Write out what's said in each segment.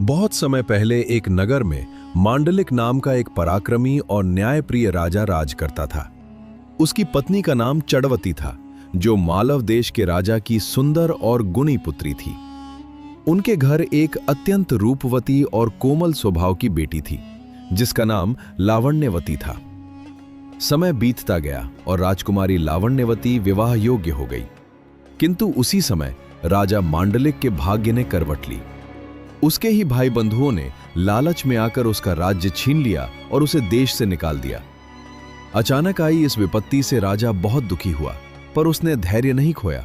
बहुत समय पहले एक नगर में मांडलिक नाम का एक पराक्रमी और न्यायप्रिय राजा राज करता था। उसकी पत्नी का नाम चड़वती था, जो मालव देश के राजा की सुंदर और गुणी पुत्री थी। उनके घर एक अत्यंत रूपवती और कोमल स्वभाव की बेटी थी, जिसका नाम लावण्यवती था। समय बीतता गया और राजकुमारी लावण्यवती विवाह योग्य हो गई, किंतु उसी समय राजा मांडलिक के भाग्य ने करवट ली। उसके ही भाई बंधुओं ने लालच में आकर उसका राज्य छीन लिया और उसे देश से निकाल दिया। अचानक आई इस विपत्ति से राजा बहुत दुखी हुआ, पर उसने धैर्य नहीं खोया।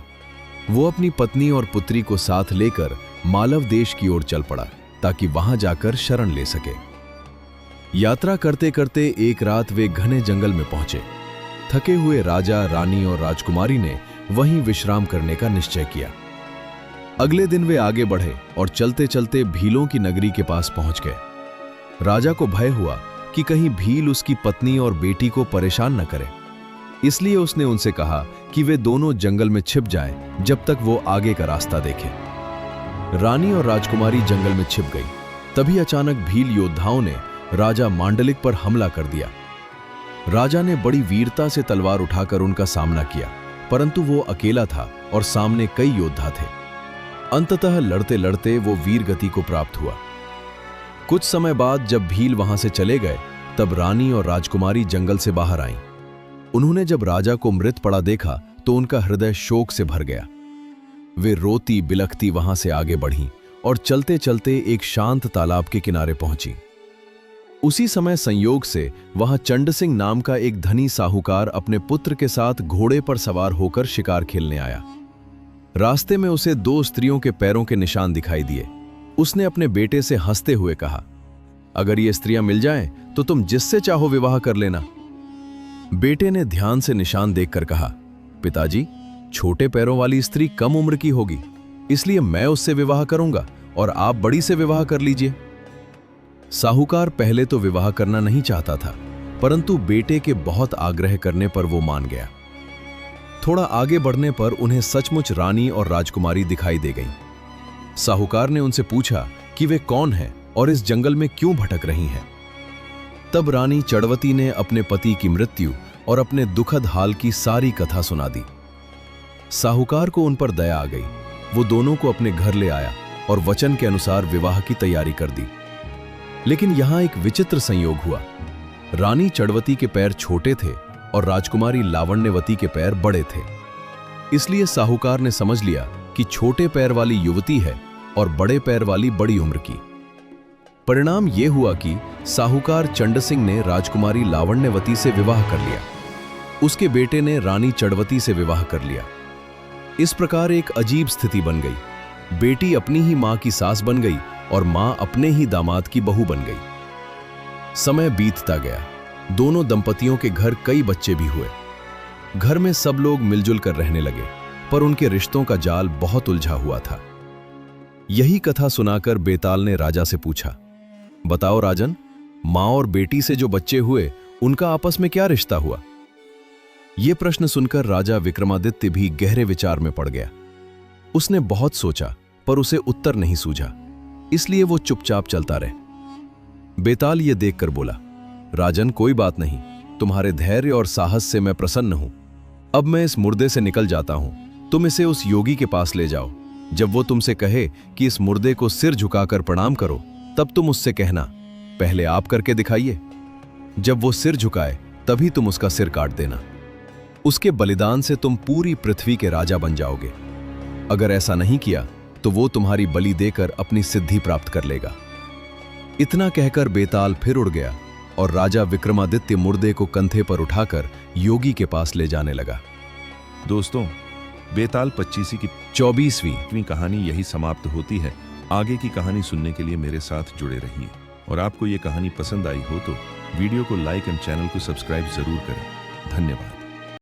वो अपनी पत्नी और पुत्री को साथ लेकर मालव देश की ओर चल पड़ा, ताकि वहां जाकर शरण ले सके। यात्रा करते करते एक रात वे घने जंगल में पहुंचे। थके हुए राजा, रानी और राजकुमारी ने वहीं विश्राम करने का निश्चय किया। अगले दिन वे आगे बढ़े और चलते चलते भीलों की नगरी के पास पहुंच गए। राजा को भय हुआ कि कहीं भील उसकी पत्नी और बेटी को परेशान न करे, इसलिए उसने उनसे कहा कि वे दोनों जंगल में छिप जाएं जब तक वो आगे का रास्ता देखें। रानी और राजकुमारी जंगल में छिप गई। तभी अचानक भील योद्धाओं ने राजा मांडलिक पर हमला कर दिया। राजा ने बड़ी वीरता से तलवार उठाकर उनका सामना किया, परंतु वो अकेला था और सामने कई योद्धा थे। अंततः लड़ते लड़ते वो वीर गति को प्राप्त हुआ। कुछ समय बाद जब भील वहां से चले गए, तब रानी और राजकुमारी जंगल से बाहर आईं। उन्होंने जब राजा को मृत पड़ा देखा तो उनका हृदय शोक से भर गया। वे रोती बिलखती वहां से आगे बढ़ीं और चलते चलते एक शांत तालाब के किनारे पहुंची। उसी समय संयोग से वहां चंड सिंह नाम का एक धनी साहूकार अपने पुत्र के साथ घोड़े पर सवार होकर शिकार खेलने आया। रास्ते में उसे दो स्त्रियों के पैरों के निशान दिखाई दिए। उसने अपने बेटे से हंसते हुए कहा, अगर ये स्त्रियां मिल जाएं तो तुम जिससे चाहो विवाह कर लेना। बेटे ने ध्यान से निशान देखकर कहा, पिताजी, छोटे पैरों वाली स्त्री कम उम्र की होगी, इसलिए मैं उससे विवाह करूंगा और आप बड़ी से विवाह कर लीजिए। साहूकार पहले तो विवाह करना नहीं चाहता था, परंतु बेटे के बहुत आग्रह करने पर वो मान गया। थोड़ा आगे बढ़ने पर उन्हें सचमुच रानी और राजकुमारी दिखाई दे गईं। साहूकार ने उनसे पूछा कि वे कौन हैं और इस जंगल में क्यों भटक रही हैं। तब रानी चड़वती ने अपने पति की मृत्यु और अपने दुखद हाल की सारी कथा सुना दी। साहूकार को उन पर दया आ गई। वो दोनों को अपने घर ले आया और वचन के अनुसार विवाह की तैयारी कर दी। लेकिन यहां एक विचित्र संयोग हुआ। रानी चड़वती के पैर छोटे थे और राजकुमारी लावण्यवती के पैर बड़े थे। इसलिए साहूकार ने समझ लिया कि छोटे पैर वाली युवती है और बड़े पैर वाली बड़ी उम्र की। परिणाम यह हुआ कि साहूकार चंड सिंह ने राजकुमारी लावण्यवती से विवाह कर लिया। उसके बेटे ने रानी चड़वती से विवाह कर लिया। इस प्रकार एक अजीब स्थिति बन गई। बेटी अपनी ही मां की सास बन गई और मां अपने ही दामाद की बहू बन गई। समय बीतता गया। दोनों दंपतियों के घर कई बच्चे भी हुए। घर में सब लोग मिलजुल कर रहने लगे, पर उनके रिश्तों का जाल बहुत उलझा हुआ था। यही कथा सुनाकर बेताल ने राजा से पूछा, बताओ राजन, मां और बेटी से जो बच्चे हुए उनका आपस में क्या रिश्ता हुआ? यह प्रश्न सुनकर राजा विक्रमादित्य भी गहरे विचार में पड़ गया। उसने बहुत सोचा, पर उसे उत्तर नहीं सूझा, इसलिए वो चुपचाप चलता रहे। बेताल ये देखकर बोला, राजन, कोई बात नहीं, तुम्हारे धैर्य और साहस से मैं प्रसन्न हूं। अब मैं इस मुर्दे से निकल जाता हूं। तुम इसे उस योगी के पास ले जाओ। जब वो तुमसे कहे कि इस मुर्दे को सिर झुकाकर प्रणाम करो, तब तुम उससे कहना, पहले आप करके दिखाइए। जब वो सिर झुकाए तभी तुम उसका सिर काट देना। उसके बलिदान से तुम पूरी पृथ्वी के राजा बन जाओगे। अगर ऐसा नहीं किया तो वो तुम्हारी बलि देकर अपनी सिद्धि प्राप्त कर लेगा। इतना कहकर बेताल फिर उड़ गया और राजा विक्रमादित्य मुर्दे को कंधे पर उठाकर योगी के पास ले जाने लगा। दोस्तों, बेताल पच्चीसी की 24वीं कहानी यही समाप्त होती है। आगे की कहानी सुनने के लिए मेरे साथ जुड़े रहिए। और आपको ये कहानी पसंद आई हो तो वीडियो को लाइक एंड चैनल को सब्सक्राइब जरूर करें। धन्यवाद।